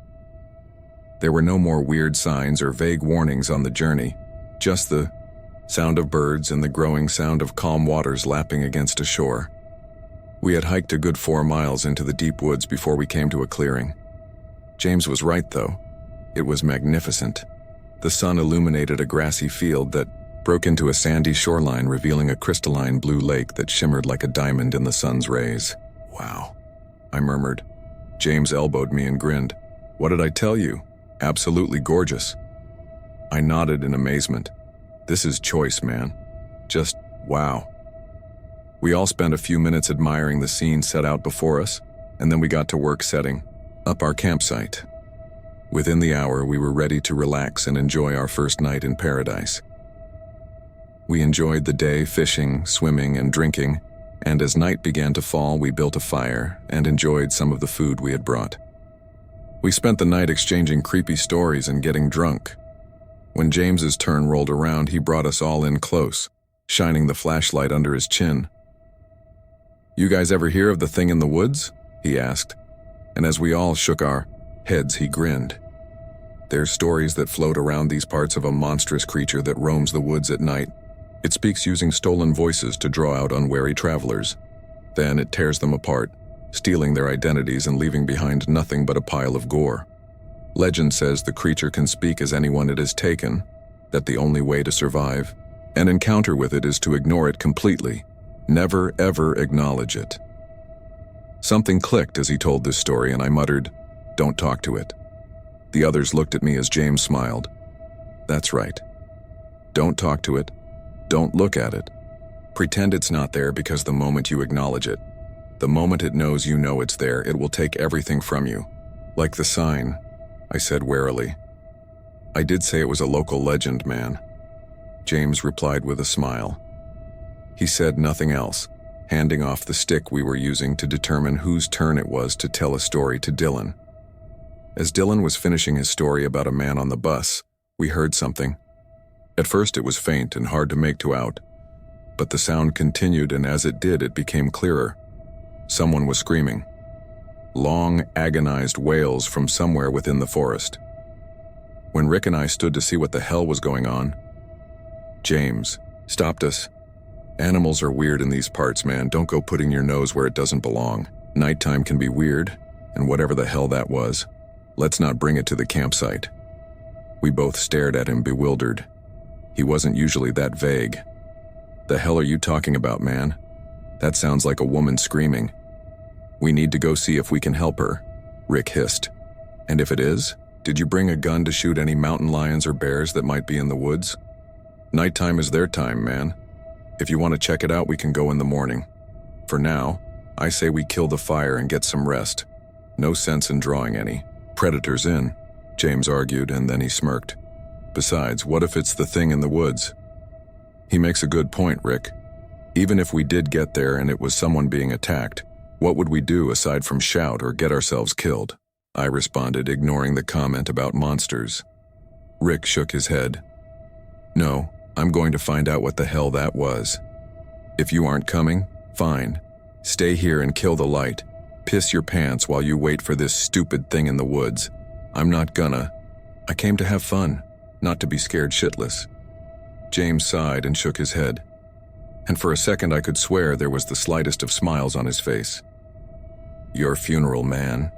There were no more weird signs or vague warnings on the journey, just the sound of birds and the growing sound of calm waters lapping against a shore. We had hiked a good 4 miles into the deep woods before we came to a clearing. James was right, though. It was magnificent. The sun illuminated a grassy field that broke into a sandy shoreline, revealing a crystalline blue lake that shimmered like a diamond in the sun's rays. "Wow," I murmured. James elbowed me and grinned. "What did I tell you? Absolutely gorgeous." I nodded in amazement. This is choice, man. Just wow. We all spent a few minutes admiring the scene set out before us, and then we got to work setting up our campsite. Within the hour, we were ready to relax and enjoy our first night in paradise. We enjoyed the day fishing, swimming, and drinking, and as night began to fall, we built a fire and enjoyed some of the food we had brought. We spent the night exchanging creepy stories and getting drunk. When James's turn rolled around, he brought us all in close, shining the flashlight under his chin. "You guys ever hear of the thing in the woods?" he asked, and as we all shook our heads, he grinned. "There's stories that float around these parts of a monstrous creature that roams the woods at night. It speaks using stolen voices to draw out unwary travelers. Then it tears them apart, stealing their identities and leaving behind nothing but a pile of gore. Legend says the creature can speak as anyone it has taken, that the only way to survive an encounter with it is to ignore it completely. Never, ever acknowledge it." Something clicked as he told this story, and I muttered, "Don't talk to it." The others looked at me as James smiled. "That's right. Don't talk to it. Don't look at it. Pretend it's not there, because the moment you acknowledge it, the moment it knows you know it's there, it will take everything from you. Like the sign," I said warily. "I did say it was a local legend, man." James replied with a smile. He said nothing else, handing off the stick we were using to determine whose turn it was to tell a story to Dylan. As Dylan was finishing his story about a man on the bus, we heard something. At first it was faint and hard to make out, but the sound continued, and as it did, it became clearer. Someone was screaming. Long, agonized wails from somewhere within the forest. When Rick and I stood to see what the hell was going on, James stopped us. "Animals are weird in these parts, man. Don't go putting your nose where it doesn't belong. Nighttime can be weird, and whatever the hell that was, let's not bring it to the campsite." We both stared at him, bewildered. He wasn't usually that vague. "The hell are you talking about, man? That sounds like a woman screaming." "We need to go see if we can help her," Rick hissed. "And if it is, did you bring a gun to shoot any mountain lions or bears that might be in the woods? Nighttime is their time, man. If you want to check it out, we can go in the morning. For now, I say we kill the fire and get some rest. No sense in drawing any predators in," James argued, and then he smirked. "Besides, what if it's the thing in the woods?" "He makes a good point, Rick. Even if we did get there and it was someone being attacked, what would we do aside from shout or get ourselves killed?" I responded, ignoring the comment about monsters. Rick shook his head. "No, I'm going to find out what the hell that was. If you aren't coming, fine. Stay here and kill the light. Piss your pants while you wait for this stupid thing in the woods. I'm not gonna. I came to have fun, not to be scared shitless." James sighed and shook his head. And for a second I could swear there was the slightest of smiles on his face. "Your funeral, man,"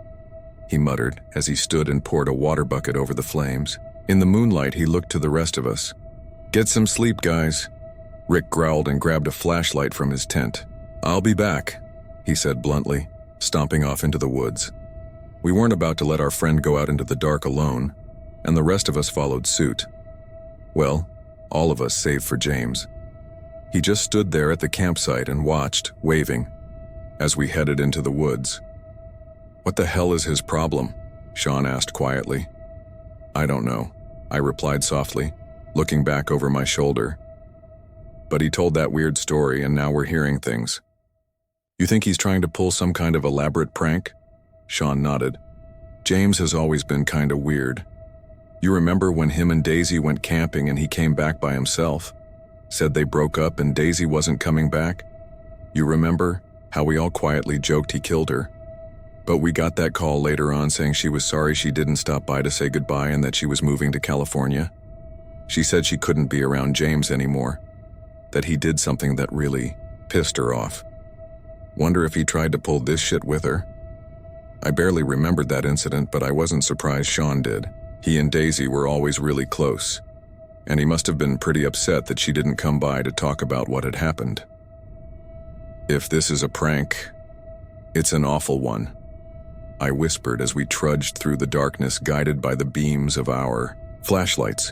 he muttered as he stood and poured a water bucket over the flames. In the moonlight, he looked to the rest of us. "Get some sleep, guys." Rick growled and grabbed a flashlight from his tent. "I'll be back," he said bluntly, stomping off into the woods. We weren't about to let our friend go out into the dark alone, and the rest of us followed suit. Well, all of us save for James. He just stood there at the campsite and watched, waving, as we headed into the woods. "What the hell is his problem?" Sean asked quietly. "I don't know," I replied softly, looking back over my shoulder. "But he told that weird story, and now we're hearing things." "You think he's trying to pull some kind of elaborate prank?" Sean nodded. "James has always been kinda weird. You remember when him and Daisy went camping and he came back by himself? said they broke up and Daisy wasn't coming back. You remember how we all quietly joked he killed her? But we got that call later on saying she was sorry she didn't stop by to say goodbye and that she was moving to California. She said she couldn't be around James anymore, that he did something that really pissed her off. Wonder if he tried to pull this shit with her? I barely remembered that incident, but I wasn't surprised Sean did. He and Daisy were always really close, and he must have been pretty upset that she didn't come by to talk about what had happened. If this is a prank, it's an awful one, I whispered as we trudged through the darkness guided by the beams of our flashlights.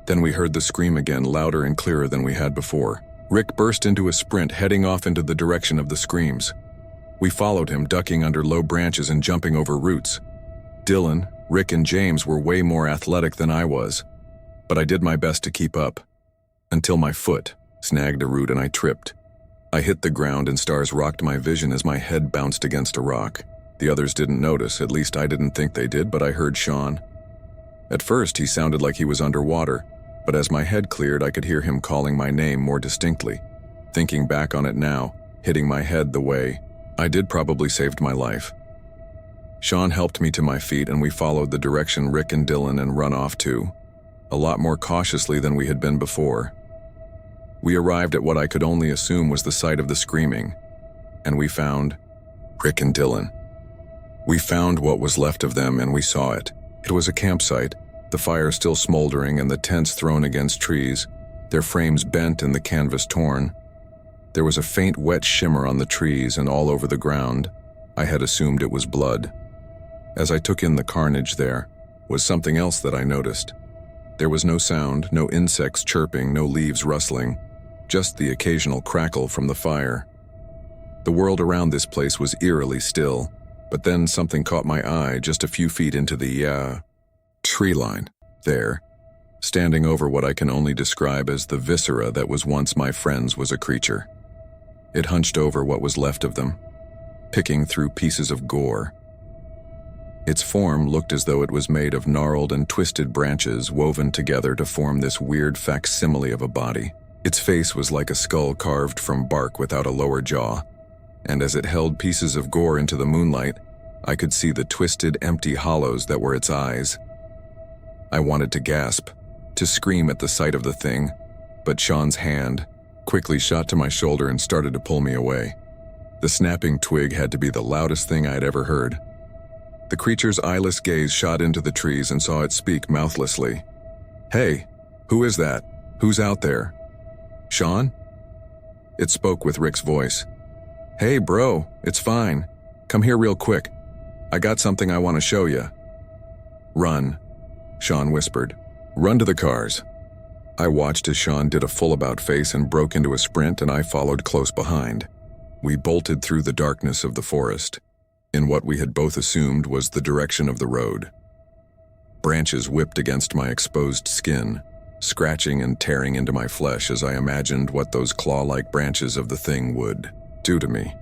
Then we heard the scream again, louder and clearer than we had before. Rick burst into a sprint, heading off into the direction of the screams. We followed him, ducking under low branches and jumping over roots. Dylan, Rick, and James were way more athletic than I was, but I did my best to keep up, until my foot snagged a root and I tripped. I hit the ground and stars rocked my vision as my head bounced against a rock. The others didn't notice, at least I didn't think they did, but I heard Sean. At first, he sounded like he was underwater, but as my head cleared, I could hear him calling my name more distinctly. Thinking back on it now, hitting my head the way I did probably saved my life. Sean helped me to my feet and we followed the direction Rick and Dylan and run off to, a lot more cautiously than we had been before. We arrived at what I could only assume was the site of the screaming, and we found Rick and Dylan. We found what was left of them and we saw it. It was a campsite, the fire still smoldering and the tents thrown against trees, their frames bent and the canvas torn. There was a faint wet shimmer on the trees and all over the ground. I had assumed it was blood. As I took in the carnage, there was something else that I noticed. There was no sound, no insects chirping, no leaves rustling, just the occasional crackle from the fire. The world around this place was eerily still, but then something caught my eye just a few feet into the, tree line. There, standing over what I can only describe as the viscera that was once my friends, was a creature. It hunched over what was left of them, picking through pieces of gore. Its form looked as though it was made of gnarled and twisted branches woven together to form this weird facsimile of a body. Its face was like a skull carved from bark without a lower jaw, and as it held pieces of gore into the moonlight, I could see the twisted, empty hollows that were its eyes. I wanted to gasp, to scream at the sight of the thing, but Sean's hand quickly shot to my shoulder and started to pull me away. The snapping twig had to be the loudest thing I had ever heard. The creature's eyeless gaze shot into the trees and saw it speak mouthlessly. "Hey, who is that? Who's out there? Sean?" It spoke with Rick's voice. "Hey bro, it's fine. Come here real quick. I got something I want to show you." "Run," Sean whispered. "Run to the cars." I watched as Sean did a full about face and broke into a sprint, and I followed close behind. We bolted through the darkness of the forest, in what we had both assumed was the direction of the road. Branches whipped against my exposed skin, scratching and tearing into my flesh as I imagined what those claw-like branches of the thing would do to me.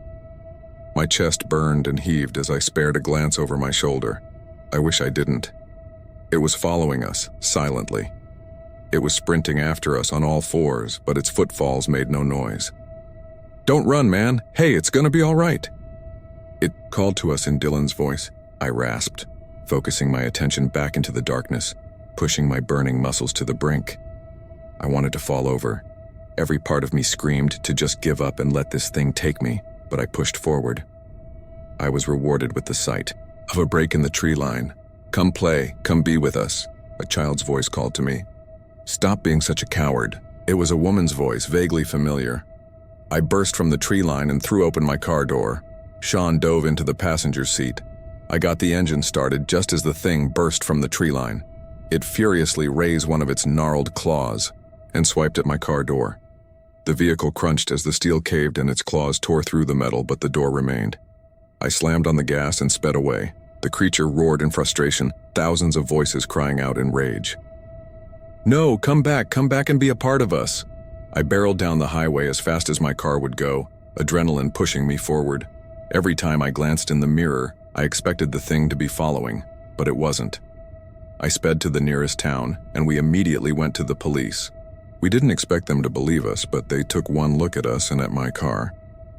My chest burned and heaved as I spared a glance over my shoulder. I wish I didn't. It was following us, silently. It was sprinting after us on all fours, but its footfalls made no noise. "Don't run, man. Hey, it's gonna be all right." It called to us in Dylan's voice. I rasped, focusing my attention back into the darkness, pushing my burning muscles to the brink. I wanted to fall over. Every part of me screamed to just give up and let this thing take me, but I pushed forward. I was rewarded with the sight of a break in the tree line. "Come play, come be with us," a child's voice called to me. "Stop being such a coward." It was a woman's voice, vaguely familiar. I burst from the tree line and threw open my car door. Sean dove into the passenger seat. I got the engine started just as the thing burst from the tree line. It furiously raised one of its gnarled claws and swiped at my car door. The vehicle crunched as the steel caved and its claws tore through the metal, but the door remained. I slammed on the gas and sped away. The creature roared in frustration, thousands of voices crying out in rage. "No, come back and be a part of us." I barreled down the highway as fast as my car would go, adrenaline pushing me forward. Every time I glanced in the mirror, I expected the thing to be following, but it wasn't. I sped to the nearest town, and we immediately went to the police. We didn't expect them to believe us, but they took one look at us and at my car,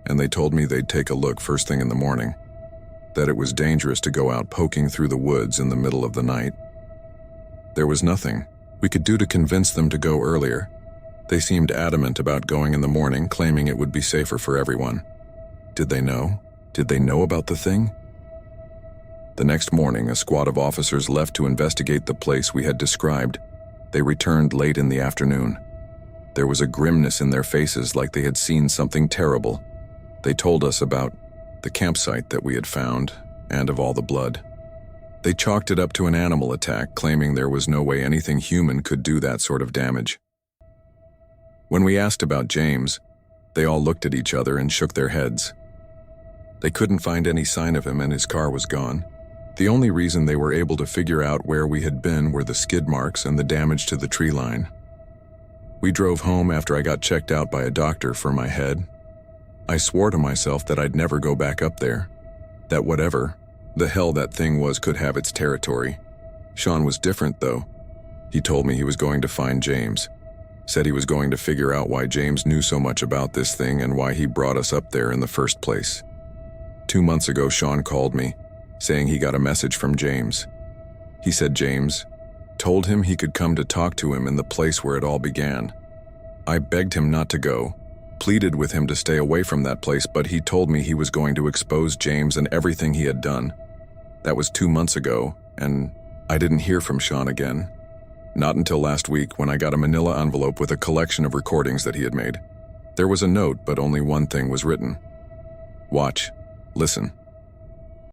and they told me they'd take a look first thing in the morning, that it was dangerous to go out poking through the woods in the middle of the night. There was nothing we could do to convince them to go earlier. They seemed adamant about going in the morning, claiming it would be safer for everyone. Did they know? Did they know about the thing? The next morning, a squad of officers left to investigate the place we had described. They returned late in the afternoon. There was a grimness in their faces, like they had seen something terrible. They told us about the campsite that we had found, and of all the blood. They chalked it up to an animal attack, claiming there was no way anything human could do that sort of damage. When we asked about James, they all looked at each other and shook their heads. They couldn't find any sign of him, and his car was gone. The only reason they were able to figure out where we had been were the skid marks and the damage to the tree line. We drove home after I got checked out by a doctor for my head. I swore to myself that I'd never go back up there, that whatever the hell that thing was could have its territory. Sean was different, though. He told me he was going to find James, said he was going to figure out why James knew so much about this thing and why he brought us up there in the first place. 2 months ago, Sean called me, saying he got a message from James. He said James told him he could come to talk to him in the place where it all began. I begged him not to go, pleaded with him to stay away from that place, but he told me he was going to expose James and everything he had done. That was 2 months ago, and I didn't hear from Sean again. Not until last week, when I got a manila envelope with a collection of recordings that he had made. There was a note, but only one thing was written. Watch, listen,